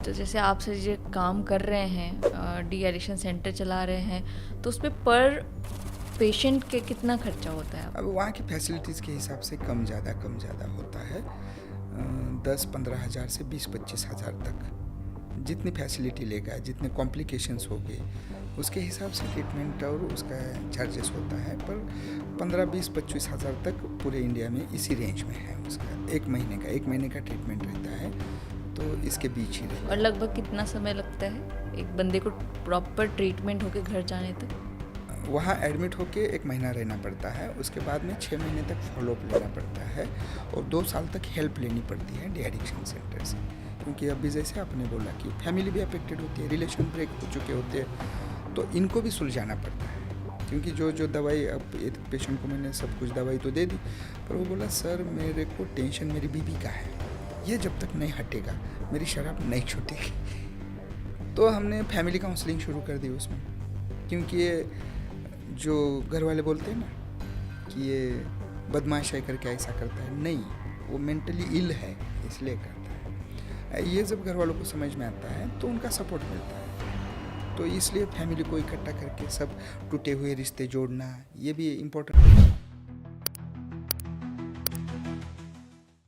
तो जैसे आप सर ये काम कर रहे हैं, डी एडिक्शन सेंटर चला रहे हैं, तो उस पे पर पेशेंट के कितना खर्चा होता है? अब वहाँ की फैसिलिटीज़ के हिसाब से कम ज़्यादा होता है। 10-15 हज़ार से 20-25 हज़ार तक जितनी फैसिलिटी लेगा, जितने कॉम्प्लिकेशंस हो गए, उसके हिसाब से ट्रीटमेंट और उसका चार्जेस होता है। पर 15-20-25 हज़ार तक पूरे इंडिया में इसी रेंज में है उसका। 1 महीने का ट्रीटमेंट रहता है, तो इसके बीच ही रहता है। और लगभग कितना समय लगता है एक बंदे को प्रॉपर ट्रीटमेंट होके घर जाने तक? वहाँ एडमिट होके 1 महीना रहना पड़ता है, उसके बाद में 6 महीने तक फॉलोअप लेना पड़ता है और 2 साल तक हेल्प लेनी पड़ती है डी एडिक्शन सेंटर से। क्योंकि अभी जैसे आपने बोला कि फैमिली भी अफेक्टेड होती है, रिलेशन ब्रेक हो चुके होते हैं, तो इनको भी सुलझाना पड़ता है। क्योंकि जो दवाई, अब एक पेशेंट को मैंने सब कुछ दवाई तो दे दी, पर वो बोला सर मेरे को टेंशन मेरी बीवी का है, ये जब तक नहीं हटेगा मेरी शराब नहीं छूटेगी। तो हमने फैमिली काउंसलिंग शुरू कर दी उसमें, क्योंकि ये जो घर वाले बोलते हैं ना कि ये बदमाशी करके ऐसा करता है, नहीं, वो मेंटली इल है इसलिए करता है। ये जब घर वालों को समझ में आता है तो उनका सपोर्ट मिलता है। तो इसलिए फैमिली को इकट्ठा करके सब टूटे हुए रिश्ते जोड़ना, ये भी इम्पोर्टेंट है।